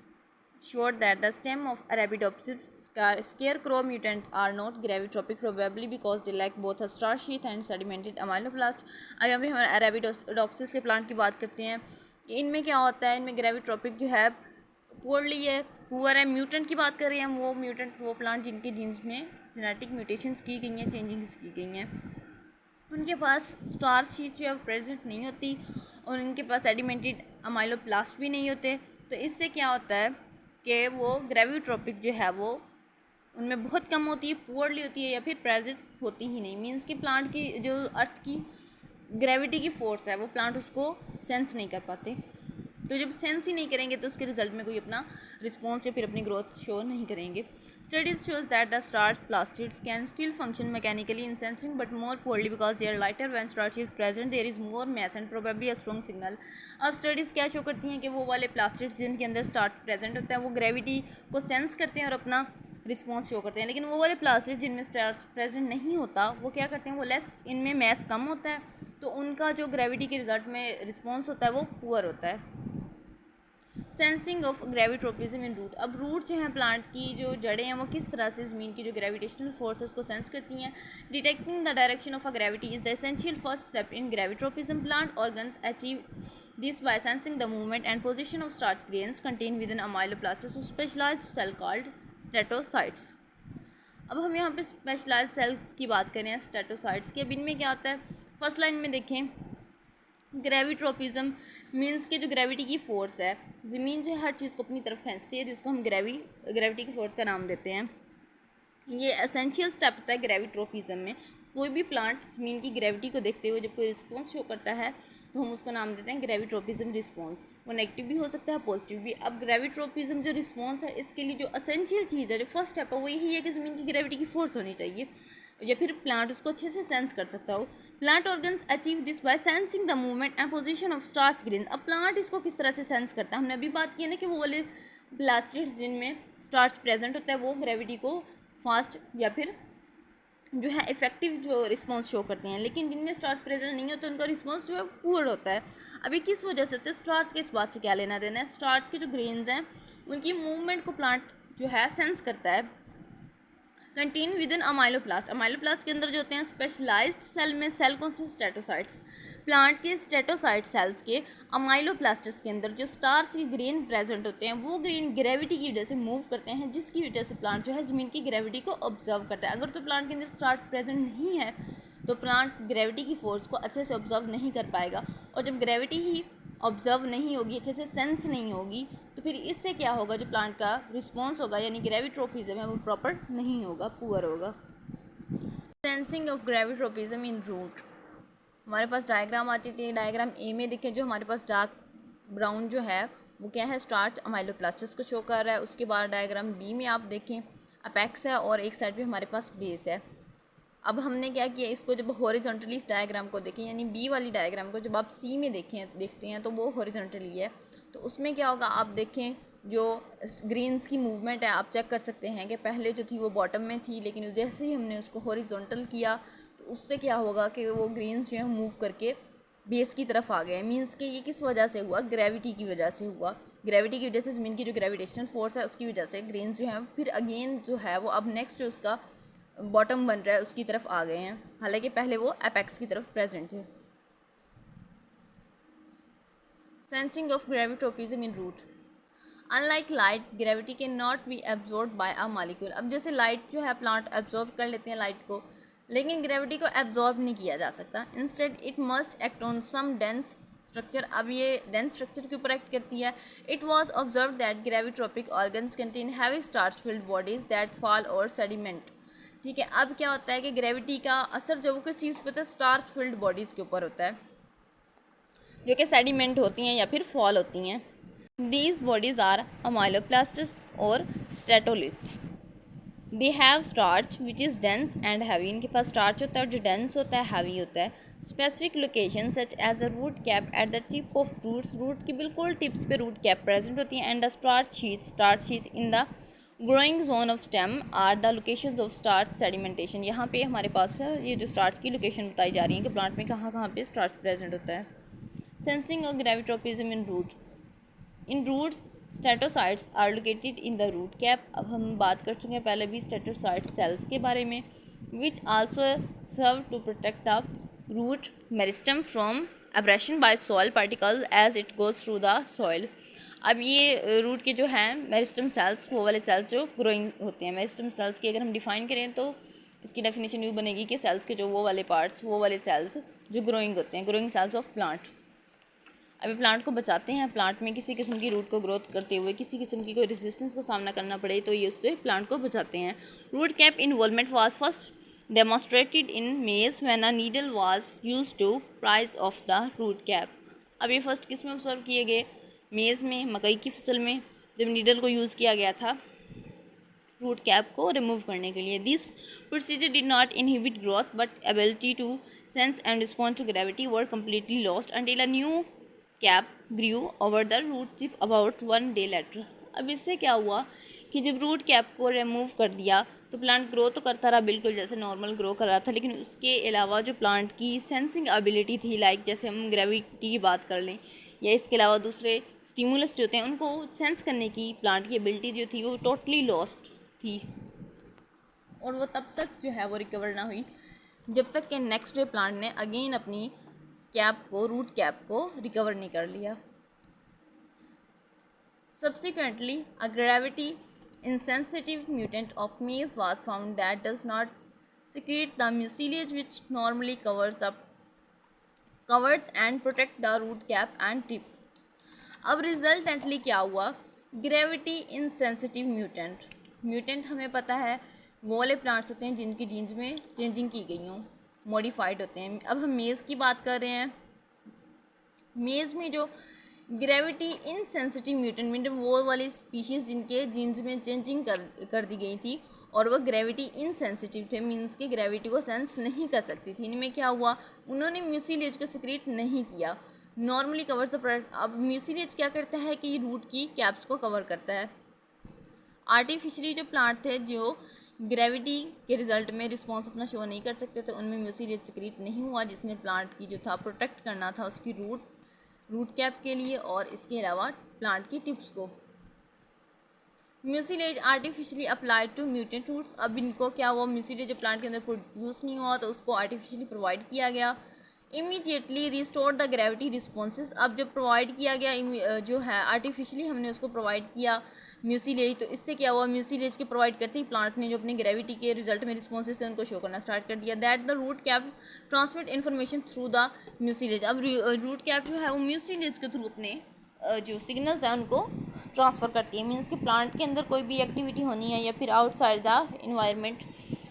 [SPEAKER 1] showed that the stem of Arabidopsis scarecrow mutant are not gravitropic, probably because they lack both a star sheath and sedimented amyloplast। अब यहाँ पे हम Arabidopsis के plant की बात करते हैं कि इनमें क्या होता है, इनमें ग्रेविट्रोपिक जो है पुअरली है, पुअर है। म्यूटेंट की बात कर रहे हैं हम, वो म्यूटेंट वो प्लांट जिनके जीन्स में जेनेटिक म्यूटेशंस की गई हैं, चेंजिंग्स की गई हैं, उनके पास स्टार शीट जो है प्रेजेंट नहीं होती और उनके पास सेडिमेंटेड अमाइलोप्लास्ट भी नहीं होते। तो इससे क्या होता है कि वो ग्रेविट्रोपिक जो है वो उनमें बहुत कम होती है, पुअरली होती है या फिर प्रेजेंट होती ही नहीं। मींस कि प्लांट की जो अर्थ की ग्रेविटी की फोर्स है वो प्लांट उसको सेंस नहीं कर पाते। तो जब सेंस ही नहीं करेंगे तो उसके रिजल्ट में कोई अपना रिस्पॉन्स या फिर अपनी ग्रोथ शो नहीं करेंगे। Studies shows that the starch plastids can still function mechanically in sensing, but more poorly because they are lighter. When starch is present, there is more mass and probably a strong signal. अब studies क्या show करती हैं कि वो वाले plastids जिनके अंदर starch present होता है वो ग्रेविटी को सेंस करते हैं और अपना रिस्पॉन्स शो करते हैं, लेकिन वो वाले प्लास्टिड जिनमें स्टार्च प्रेजेंट नहीं होता वो क्या करते हैं, वो लेस, इनमें मैस कम होता है, तो उनका जो ग्रेविटी के रिजल्ट में रिस्पॉन्स होता है वो पुअर होता है। Sensing of gravitropism in root. अब रूट जो है प्लांट की जो जड़ें हैं वो किस तरह से ज़मीन की जो ग्रेविटेशनल फोर्स है उसको सेंस करती हैं। Detecting the direction of a gravity is the essential first step in gravitropism. Plant organs achieve this by sensing the movement and position of starch grains contain within amyloplasts specialised cell called statocytes. अब हम यहाँ पे specialised sales की बात करें स्टेटोसाइट्स की। अब इनमें क्या होता है, फर्स्ट लाइन में देखें, ग्रेविट्रोपिज्म मीन्स कि जो ग्रेविटी की फ़ोर्स है, ज़मीन जो हर चीज़ को अपनी तरफ खींचती है जिसको हम ग्रेविटी की फ़ोर्स का नाम देते हैं। ये एसेंशियल स्टेप होता है ग्रेविट्रोपिज्म में। कोई भी प्लांट ज़मीन की ग्रेविटी को देखते हुए जब कोई रिस्पॉन्स शो करता है तो हम उसको नाम देते हैं ग्रेविट्रोपिज्म रिस्पॉन्स। वो नेगेटिव भी हो सकता है, पॉजिटिव भी। अब ग्रेविट्रोपिज्म जो रिस्पॉन्स है इसके लिए जो एसेंशियल चीज़ है, जो फर्स्ट स्टेप है, वो यही है कि ज़मीन की ग्रेविटी की फोर्स होनी चाहिए या फिर प्लांट उसको अच्छे से सेंस कर सकता हो। Plant organs achieve this by sensing the movement and position of starch grain. अब प्लांट इसको किस तरह से सेंस करता है, हमने अभी बात की है ना कि वो वाले प्लास्टिड्स जिनमें स्टार्च प्रेजेंट होता है वो ग्रेविटी को फास्ट या फिर जो है इफेक्टिव जो रिस्पॉन्स शो करते हैं, लेकिन जिनमें स्टार्च प्रेजेंट नहीं होता उनका रिस्पॉन्स जो है पुअर होता है। अभी किस वजह से होता है, स्टार्च के इस बात से क्या लेना देना है। स्टार्च के जो ग्रेन्स हैं उनकी मूवमेंट को प्लांट जो है सेंस करता है। Contain with in amyloplast. Amyloplast के अंदर जो होते हैं स्पेशलाइज्ड सेल में, सेल कौन से, स्टेटोसाइट्स। प्लांट के स्टेटोसाइट सेल्स के अमाइलोप्लास्टिस के अंदर जो स्टार्च के ग्रेन प्रेजेंट होते हैं वो ग्रेन ग्रेविटी की वजह से मूव करते हैं, जिसकी वजह से प्लांट जो है ज़मीन की ग्रेविटी को ऑब्जर्व करता है। अगर तो प्लांट के अंदर स्टार्च प्रेजेंट नहीं है तो प्लांट ग्रेविटी की फोर्स को अच्छे से ऑब्जर्व नहीं कर पाएगा, और जब ग्रेविटी ही ऑब्जर्व नहीं होगी, अच्छे से सेंस नहीं होगी, तो फिर इससे क्या होगा, जो प्लांट का रिस्पॉन्स होगा यानी ग्रेविट्रोपिज्म है वो प्रॉपर नहीं होगा, पुअर होगा। Sensing of gravitropism in root. हमारे पास डायग्राम आती थी, डायग्राम ए में देखें जो हमारे पास डार्क ब्राउन जो है वो क्या है, स्टार्च अमाइलोप्लास्टिस को शो कर रहा है। उसके बाद डायग्राम बी में आप देखें अपेक्स है और एक साइड पे हमारे पास बेस है। अब हमने क्या किया, इसको जब हॉरिजॉन्टली इस डायग्राम को देखें यानी बी वाली डायग्राम को जब आप सी में देखते हैं तो वो हॉरिजॉन्टली है, तो उसमें क्या होगा, आप देखें जो ग्रीन्स की मूवमेंट है आप चेक कर सकते हैं कि पहले जो थी वो बॉटम में थी, लेकिन जैसे ही हमने उसको हॉरिजॉन्टल किया तो उससे क्या होगा कि वो ग्रीन्स जो है मूव करके बेस की तरफ आ गए। मीन्स कि ये किस वजह से हुआ, ग्रेविटी की वजह से हुआ। ग्रेविटी की वजह से ज़मीन की जो ग्रेविटेशनल फोर्स है उसकी वजह से ग्रेन्स जो है फिर अगेन जो है वो अब नेक्स्ट उसका बॉटम बन रहा है उसकी तरफ आ गए हैं, हालांकि पहले वो एपेक्स की तरफ प्रेजेंट थे। Sensing of gravitropism in root. Unlike light, gravity can not be absorb by a molecule. अब जैसे लाइट जो है प्लांट एब्जॉर्ब कर लेते हैं लाइट को, लेकिन ग्रेविटी को एब्जॉर्ब नहीं किया जा सकता। Instead it must act on some dense structure. अब ये डेंस स्ट्रक्चर के ऊपर एक्ट करती है। It was observe that gravitropic organs contain heavy starch filled bodies that fall और सेडिमेंट। ठीक है, अब क्या होता है कि ग्रेविटी का असर जो वो किस चीज़ पर होता है, स्टार्च फिल्ड बॉडीज़ के ऊपर होता है जो कि सेडिमेंट होती हैं या फिर फॉल होती हैं। These bodies are amyloplasts or stratoliths. They have starch which is dense and heavy. इनके पास starch होता है और जो dense होता है heavy होता है. Specific locations such as the root cap at the tip of roots, root की बिल्कुल tips पे root cap present होती है, and the starch sheath in the growing zone of stem are the locations of starch sedimentation. यहाँ पे हमारे पास है ये जो starch की location बताई जा रही है कि plant में कहाँ कहाँ पे starch present होता है. Sensing of gravitropism in root. In roots statocytes are located in the root cap. अब हम बात कर चुके हैं पहले भी स्टेटोसाइट सेल्स के बारे में, which also serve to protect the root meristem from abrasion by soil particles as it goes through the soil. अब ये रूट के जो हैं मेरिस्टम सेल्स, वो वाले सेल्स जो ग्रोइंग होते हैं, मेरिस्टम सेल्स की अगर हम डिफाइन करें तो इसकी डेफिनेशन यूँ बनेगी कि सेल्स के जो वो वाले पार्ट्स, वो वाले सेल्स जो ग्रोइंग होते हैं, ग्रोइंग सेल्स ऑफ प्लांट। अभी प्लांट को बचाते हैं, प्लांट में किसी किस्म की रूट को ग्रोथ करते हुए किसी किस्म की कोई रेजिस्टेंस का सामना करना पड़े तो ये उससे प्लांट को बचाते हैं। Root cap involvement was first demonstrated in maize when a needle was used to prise off the root cap. अब ये फर्स्ट किस में ऑब्जर्व किए गए, मेज में, मकई की फसल में, जब नीडल को यूज़ किया गया था रूट कैप को रिमूव करने के लिए। This procedure did not inhibit growth but ability to sense and respond to gravity were completely lost until a new cap grew over the root tip about 1 day later. अब इससे क्या हुआ कि जब रूट कैप को remove कर दिया तो प्लांट ग्रो तो करता रहा बिल्कुल जैसे नॉर्मल ग्रो कर रहा था, लेकिन उसके अलावा जो प्लांट की सेंसिंग एबिलिटी थी, लाइक जैसे हम ग्रेविटी की बात कर लें या इसके अलावा दूसरे स्टिमुलस जो होते हैं उनको सेंस करने की प्लांट की एबिलिटी जो थी वो टोटली लॉस्ट थी, और वो तब तक जो है वो रिकवर ना हुई जब तक कि नेक्स्ट डे प्लांट ने अगेन अपनी कैप को, रूट कैप को रिकवर नहीं कर लिया। Subsequently a gravity insensitive mutant of maize was found that does not secrete the mucilage which normally covers and protect the root cap and tip. अब resultantly क्या हुआ, gravity insensitive mutant हमें पता है वो वाले प्लांट्स होते हैं जिनकी जीन्स में चेंजिंग की गई हों, मॉडिफाइड होते हैं। अब हम मेज़ की बात कर रहे हैं, मेज़ में जो ग्रेविटी इनसेंसिटिव म्यूटेंट मीन वो वाली स्पीशीज़ जिनके जीन्स में चेंजिंग कर दी गई थी और वह ग्रेविटी इनसेंसिटिव थे, मीन्स कि ग्रेविटी को सेंस नहीं कर सकती थी। इनमें क्या हुआ, उन्होंने म्यूसिलेज को सिक्रीट नहीं किया, नॉर्मली कवर्स द प्रोडक्ट। अब म्यूसिलेज क्या करता है कि रूट की कैप्स को कवर करता है। आर्टिफिशियली जो प्लांट थे जो ग्रेविटी के रिजल्ट में रिस्पॉन्स अपना शो नहीं कर सकते तो उनमें म्यूसिलेज सिक्रीट नहीं हुआ, जिसने प्लांट की जो था प्रोटेक्ट करना था उसकी रूट कैप के लिए और इसके अलावा प्लांट की टिप्स को। Mucilage artificially applied to mutant roots. अब इनको क्या हुआ, म्यूसिलेज जब प्लांट के अंदर प्रोड्यूस नहीं हुआ तो उसको आर्टिफिशियली प्रोवाइड किया गया। Immediately restore the gravity responses. अब जब प्रोवाइड किया गया जो है आर्टिफिशियली हमने उसको प्रोवाइड किया म्यूसिलेज, तो इससे क्या हुआ, म्यूसिलेज के प्रोवाइड करते ही प्लांट ने जो अपने ग्रेविटी के रिजल्ट में रिस्पॉन्सेज थे उनको शो करना स्टार्ट कर दिया। That the root cap transmit information through the mucilage. अब रूट कैप जो है वो म्यूसिलेज के थ्रू अपने जो सिग्नल्स हैं उनको ट्रांसफ़र करती है। मीन्स कि प्लांट के अंदर कोई भी एक्टिविटी होनी है या फिर outside the environment,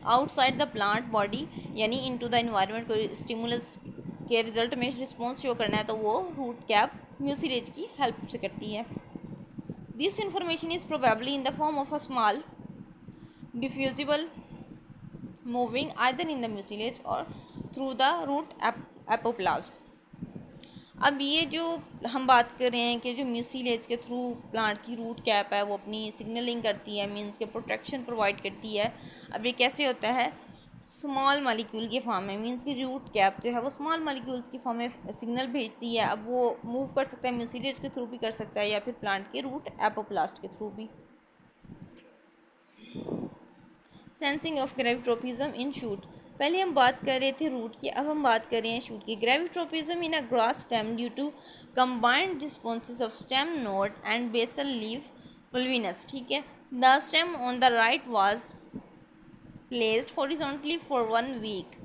[SPEAKER 1] outside the plant body यानी इनटू द इन्वायरमेंट कोई स्टिमुलस के रिजल्ट में रिस्पॉन्स शो करना है तो वो रूट कैप म्यूसिलेज की हेल्प से करती है। This information is probably in the form of a small diffusible moving either in the mucilage और थ्रू द रूट एपोप्लाज्म। अब ये जो हम बात कर रहे हैं कि जो म्यूसिलेज के थ्रू प्लांट की रूट कैप है वो अपनी सिग्नलिंग करती है, मीन्स के प्रोटेक्शन प्रोवाइड करती है। अब ये कैसे होता है, स्मॉल मॉलिक्यूल के फॉर्म में, मीन्स की रूट कैप जो है वो स्मॉल मॉलिक्यूल्स की फॉर्म में सिग्नल भेजती है। अब वो मूव कर सकता है म्यूसिलेज के थ्रू भी कर सकता है या फिर प्लांट के रूट एपोप्लास्ट के थ्रू भी। Sensing of gravitropism in shoot. पहले हम बात कर रहे थे रूट की, अब हम बात कर रहे हैं शूट की। Gravitropism in a grass stem due to combined responses of stem node and basal leaf pulvinus. ठीक है, the stem on the right was placed horizontally for 1 week.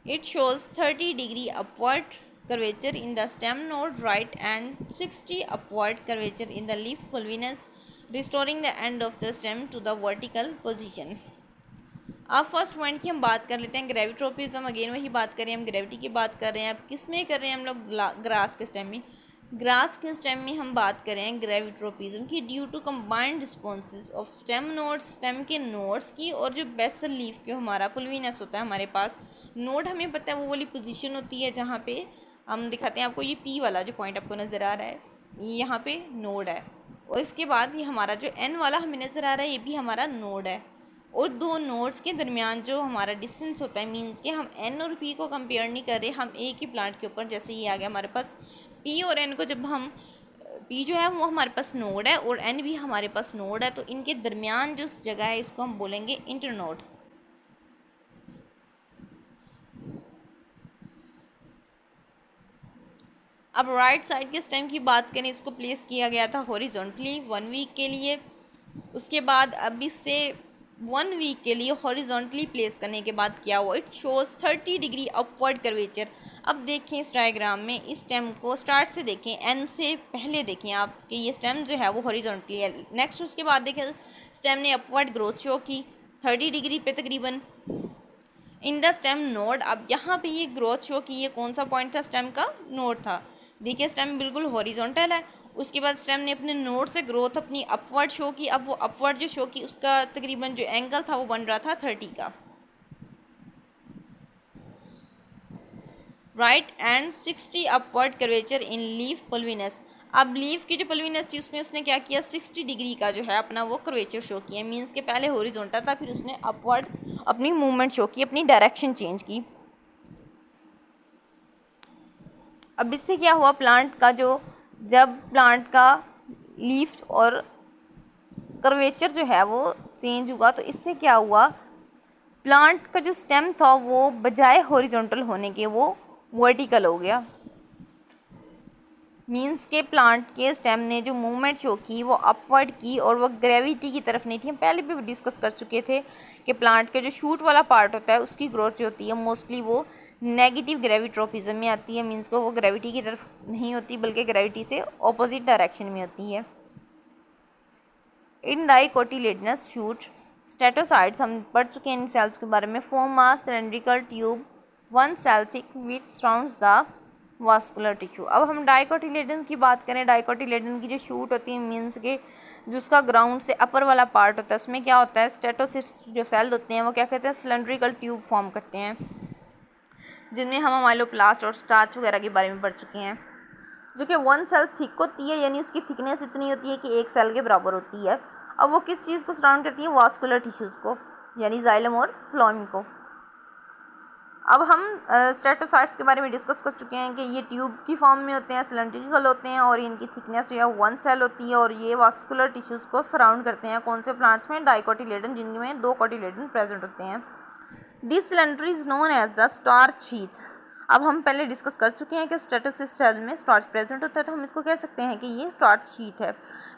[SPEAKER 1] It shows 30-degree upward curvature in the stem node right and 60 upward curvature in the leaf pulvinus, restoring the end of the stem to the vertical position. अब first point की हम बात कर लेते हैं ग्रेविट्रोपिज्म। Again वही बात करें, हम ग्रेविटी की बात कर रहे हैं। अब किस में कर रहे हैं हम लोग? ग्रास के स्टेम में। ग्रास के स्टेम में हम बात करें ग्रेविट्रोपिज्म की due to combined responses of stem nodes, stem के नोड्स की, और जो बेसल लीफ के हमारा पुल्विनस होता है हमारे पास। नोड हमें पता है वो वाली पोजीशन होती है जहाँ पे हम दिखाते हैं आपको, ये पी वाला जो पॉइंट आपको नज़र आ रहा है, ये यहाँ पे नोड है। और इसके बाद ये हमारा जो एन वाला हमें नज़र आ रहा है, ये भी हमारा नोड है। और दो नोड्स के दरमियान जो हमारा डिस्टेंस होता है, मीन्स कि हम एन और पी को कंपेयर नहीं कर रहे, हम एक ही प्लांट के ऊपर, जैसे ये आ गया हमारे पास पी और एन को, जब हम पी जो है वो हमारे पास नोड है और एन भी हमारे पास नोड है, तो इनके दरमियान जो जगह है इसको हम बोलेंगे इंटरनोड। अब राइट साइड के स्टेम की बात करें, इसको प्लेस किया गया था हॉरिजॉन्टली 1 week के लिए। उसके बाद अब इससे 1 week के लिए हॉरिजॉन्टली प्लेस करने के बाद क्या हुआ? It shows 30 degree upward curvature. अब देखें इस डायग्राम में, इस स्टेम को स्टार्ट से देखें, एन से पहले देखें आप कि ये स्टेम जो है वो हॉरिजॉन्टली है। नेक्स्ट उसके बाद देखें स्टेम ने अपवर्ड ग्रोथ शो की 30 डिग्री पे तकरीबन इन द स्टेम नोड। अब यहाँ पे ये ग्रोथ शो की, ये कौन सा पॉइंट था? स्टेम का नोड था। देखिए स्टेम बिल्कुल हॉरिजॉन्टल है। उसके बाद स्टेम ने अपने नोड से ग्रोथ अपनी अपवर्ड शो की। अब वो अपवर्ड जो शो की उसका तकरीबन जो एंगल था वो बन रहा था 30 का। Right and 60 upward curvature in leaf pulvinus. अब लीफ की जो पुल्विनस थी उसमें उसने क्या किया? 60 डिग्री का जो है अपना वो कर्वेचर शो किया। मीन्स के पहले हॉरिजॉन्टल था, फिर उसने अपवर्ड अपनी मूवमेंट शो की, अपनी डायरेक्शन चेंज की। अब इससे क्या हुआ? प्लांट का जो, जब प्लांट का लीफ और कर्वेचर जो है वो चेंज हुआ, तो इससे क्या हुआ? प्लांट का जो स्टेम था वो बजाय हॉरिजॉन्टल होने के वो वर्टिकल हो गया। मीन्स के प्लांट के स्टेम ने जो मूवमेंट शो की वो अपवर्ड की, और वो ग्रेविटी की तरफ नहीं थी। हम पहले भी डिस्कस कर चुके थे कि प्लांट के जो शूट वाला पार्ट होता है उसकी ग्रोथ जो होती है मोस्टली वो नेगेटिव ग्रेविट्रोपिज्म में आती है। मीन्स को वो ग्रेविटी की तरफ नहीं होती बल्कि ग्रेविटी से ऑपोजिट डायरेक्शन में होती है। इन डाइकोटिलेडनस शूट स्टेटोसाइट्स, हम पढ़ चुके हैं इन सेल्स के बारे में, form a cylindrical tube 1 cell thick which surrounds the vascular tissue. अब हम डाइकोटिलेडन की बात करें, डाइकोटिलेडन की जो शूट होती है, मीन्स के जो उसका ग्राउंड से अपर वाला पार्ट होता है, उसमें क्या होता है? स्टेटोसिस्ट जो सेल होते हैं वो क्या कहते हैं? सिलेंड्रिकल ट्यूब फॉर्म करते हैं, जिनमें हम माइलोप्लास्ट और स्टार्च वगैरह के बारे में पढ़ चुके हैं, जो कि 1 cell थिक होती है, यानी उसकी थिकनेस इतनी होती है कि 1 cell के बराबर होती है। अब वो किस चीज़ को सराउंड करती है? वास्कुलर टिश्यूज़ को, यानी जाइलम और फ्लोएम को। अब हम स्टेटोसाइट्स के बारे में डिस्कस कर चुके हैं कि ये ट्यूब की फॉर्म में होते हैं, सिलेंड्रिकल होते हैं, और इनकी थिकनेस जो है 1 cell होती है, और ये वास्कुलर टिश्यूज़ को सराउंड करते हैं। कौन से प्लांट्स में? डाइकोटिलेडन, जिनमें 2 कोटिलेडन प्रेजेंट होते हैं। This cylinder is known as the starch sheath. अब हम पहले डिस्कस कर चुके हैं कि स्टेटोसिस्ट सेल में स्टार्च प्रेजेंट होता है, तो हम इसको कह सकते हैं कि ये स्टार्च शीथ है।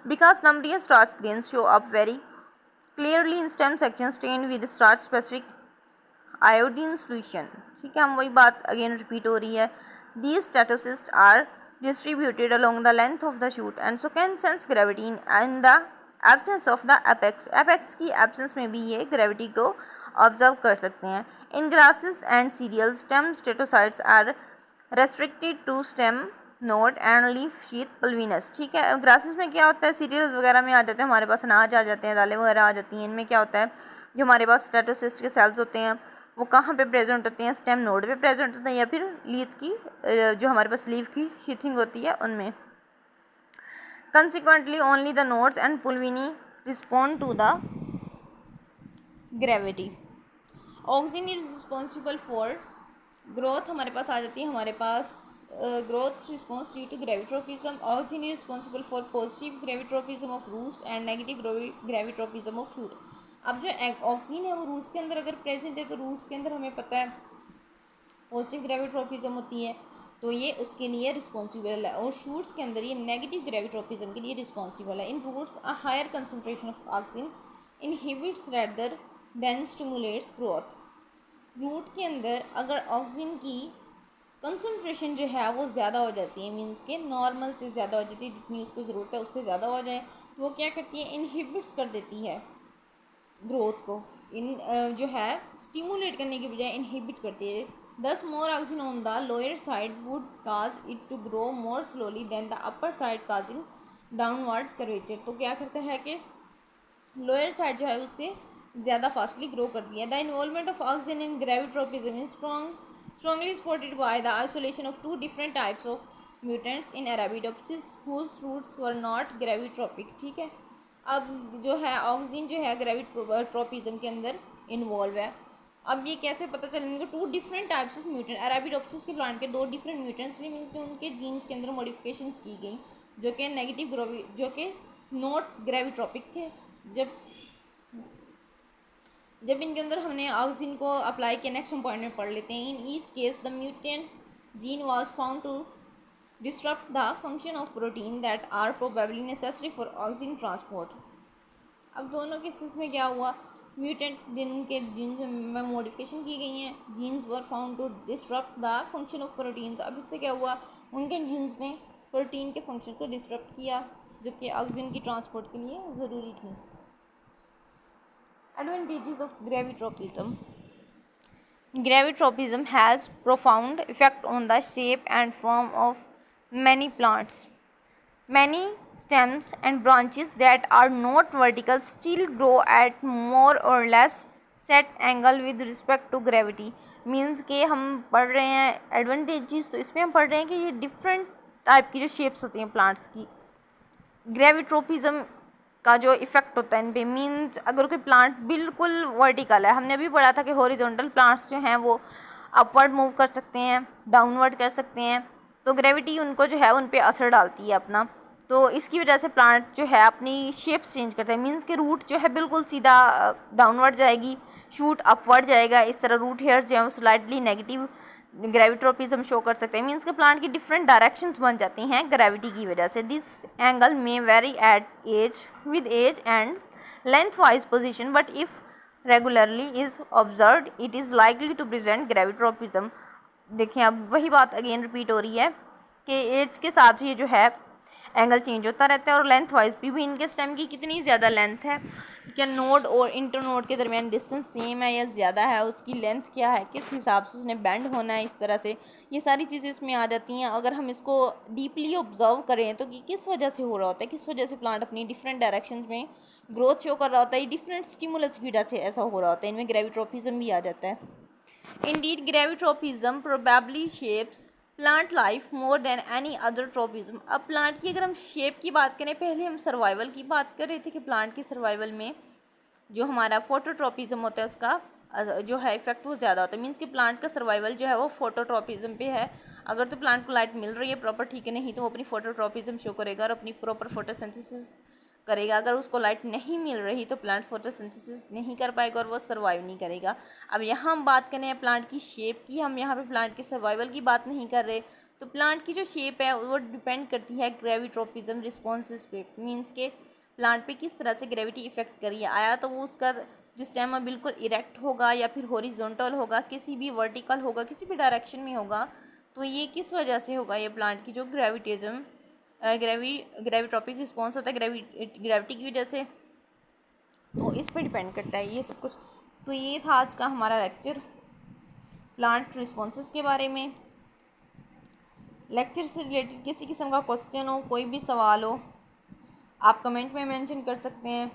[SPEAKER 1] Because numerous starch grains show up very clearly in stem section stained with starch specific iodine solution. ठीक है, हम वही बात अगेन रिपीट हो रही है। These statocysts are distributed along the length of the shoot and so can sense gravity in the absence of the apex. Apex की absence में भी ये ग्रेविटी को ऑब्जर्व कर सकते हैं। In grasses and cereal stem statocytes are restricted to stem node and leaf sheath pulvinus. ठीक है, ग्रासेस में क्या होता है? सीरियल्स वगैरह में आ जाते हैं, हमारे पास अनाज आ जाते हैं, दालें वगैरह आ जाती हैं। इनमें क्या होता है? जो हमारे पास स्टेटोसिस्ट के सेल्स होते हैं वो कहाँ पे प्रेजेंट होते हैं? स्टेम नोड पे प्रेजेंट होते हैं, या फिर लीफ की जो हमारे पास लीफ की शीथिंग होती है उनमें। Consequently, only the nodes and pulvini respond to the gravity. Auxin is responsible for growth, हमारे पास आ जाती है, हमारे पास growth response due to gravitropism. Auxin is responsible for positive gravitropism of roots and negative gravitropism of shoot. अब जो oxygen है वो रूट्स के अंदर अगर प्रेजेंट है तो रूट्स के अंदर हमें पता है पॉजिटिव ग्रेविट्रोपिज्म होती है, तो ये उसके लिए रिस्पॉन्सिबल है, और शूट्स के अंदर ये नेगेटिव ग्रेविट्रोपिज्म के लिए रिस्पॉन्सिबल है। In roots a higher concentration of oxygen inhibits rather than stimulates growth. Root के अंदर अगर ऑक्सीजन की कंसनट्रेशन जो है वो ज़्यादा हो जाती है, मीन्स के नॉर्मल से ज़्यादा हो जाती है, जितनी उसको ज़रूरत है उससे ज़्यादा हो जाए, तो वो क्या करती है, इनहिबिट्स कर देती है ग्रोथ को। जो है स्टिमुलेट करने के बजाय इनहिबिट करती है। Thus more auxin on the lower side would cause it to grow more slowly than the upper side causing downward curvature. तो क्या करता है कि लोअर साइड जो है उससे ज़्यादा फास्टली ग्रो करती है। The involvement of oxygen in gravitropism is strongly supported by the isolation of two different types of mutants in Arabidopsis whose roots were not gravitropic। ठीक है, अब जो है ऑक्सीजन जो है ग्रेविट्रोपिज्म के अंदर इन्वॉल्व है। अब ये कैसे पता चलेंगे, two different types of mutant, Arabidopsis के प्लांट के दो डिफरेंट म्यूटेंट्स मिलकर उनके जीन्स के अंदर मॉडिफिकेशंस की गई जो कि नेगेटिव जो कि नॉट ग्रेविट्रोपिक थे। जब इनके अंदर हमने ऑक्सीजन को अप्लाई किया, नेक्स्ट हम पॉइंट में पढ़ लेते हैं। In each case the mutant gene was found to disturb the function of protein that are probably necessary for auxin transport. अब दोनों केसेस में क्या हुआ, म्यूटेंट जिनके जीन्स में मॉडिफिकेशन की गई हैं, genes were found to disturb the function of protein. अब इससे क्या हुआ, उनके जीन्स ने प्रोटीन के फंक्शन को डिस्टर्ब किया जो कि ऑक्सीजन की ट्रांसपोर्ट के लिए ज़रूरी थी। Advantages of gravitropism. Gravitropism has profound effect on the shape and form of many plants. Many stems and branches that are not vertical still grow at more or less set angle with respect to gravity. Means कि हम पढ़ रहे हैं advantages, तो इसमें हम पढ़ रहे हैं कि ये डिफरेंट टाइप की जो शेप्स होती हैं प्लांट्स की, ग्रेविट्रोपिज्म का जो इफेक्ट होता है इन पे, मीन्स अगर कोई प्लांट बिल्कुल वर्टिकल है, हमने अभी पढ़ा था कि हॉरिजॉन्टल प्लांट्स जो हैं वो अपवर्ड मूव कर सकते हैं, डाउनवर्ड कर सकते हैं, तो ग्रेविटी उनको जो है उन पे असर डालती है अपना, तो इसकी वजह से प्लांट जो है अपनी शेप्स चेंज करता है। मीन्स के रूट जो है बिल्कुल सीधा डाउनवर्ड जाएगी, शूट अपवर्ड जाएगा, इस तरह रूट हेयर्स जो है वो स्लाइटली नेगेटिव ग्रेविट्रोपिज्म शो कर सकते हैं। मीन्स के प्लांट की डिफरेंट डायरेक्शंस बन जाती हैं ग्रेविटी की वजह से। दिस एंगल में very at age with age and length wise position, but if regularly is observe it is likely to present gravitropism. देखें अब वही बात अगेन रिपीट हो रही है कि एज के साथ ये जो है एंगल चेंज होता रहता है, और लेंथ वाइज भी इनके स्टेम की कितनी ज़्यादा लेंथ है, क्या नोड और इंटरनोड के दरमियान डिस्टेंस सेम है या ज़्यादा है, उसकी लेंथ क्या है, किस हिसाब से उसने बेंड होना है, इस तरह से ये सारी चीज़ें इसमें आ जाती हैं। अगर हम इसको डीपली ऑब्जर्व करें तो कि किस वजह से हो रहा होता है, किस वजह से प्लांट अपनी डिफरेंट डायरेक्शन में ग्रोथ शो कर रहा होता है, डिफरेंट स्टिमुलस की वजह से ऐसा हो रहा होता है, इनमें ग्रेविट्रोपिज्म भी आ जाता है। Indeed gravitropism probably shapes plant life more than any other tropism. अब प्लांट की अगर हम शेप की बात करें, पहले हम सर्वाइवल की बात कर रहे थे कि प्लांट की सर्वाइवल में जो हमारा फोटोट्रोपिज्म होता है उसका जो है इफेक्ट वो ज़्यादा होता है। मीन्स कि प्लांट का सर्वाइवल जो है वो फोटोट्रोपिज्म पे है। अगर तो प्लांट को लाइट मिल रही है प्रॉपर, ठीक है, नहीं तो वो अपनी फोटोट्रोपिज्म शो करेगा और अपनी प्रॉपर फोटोसिंथेसिस करेगा। अगर उसको लाइट नहीं मिल रही तो प्लांट फोटोसिंथेसिस नहीं कर पाएगा और वो सर्वाइव नहीं करेगा। अब यहाँ हम बात करें प्लांट की शेप की, हम यहाँ पे प्लांट के सर्वाइवल की बात नहीं कर रहे। तो प्लांट की जो शेप है वो डिपेंड करती है ग्रेविट्रोपिज्म रिस्पॉन्सेस पे। मीन्स के प्लांट पे किस तरह से ग्रेविटी इफेक्ट करी है, आया तो वो उसका जो स्टेम है बिल्कुल इरेक्ट होगा या फिर हॉरिजॉन्टल होगा, किसी भी वर्टिकल होगा, किसी भी डायरेक्शन में होगा, तो ये किस वजह से होगा, ये प्लांट की जो ग्रेविट्रोपिक रिस्पॉन्स होता है ग्रेविटी की वजह से, तो इस पर डिपेंड करता है ये सब कुछ। तो ये था आज का हमारा लेक्चर प्लांट रिस्पॉन्सेस के बारे में। लेक्चर से रिलेटेड किसी किस्म का क्वेश्चन हो, कोई भी सवाल हो, आप कमेंट में मेंशन कर सकते हैं।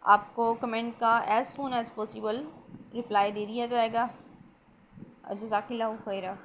[SPEAKER 1] आपको कमेंट का as soon as possible reply दे दिया जाएगा। जज़ाकिल्लाहु खैरा।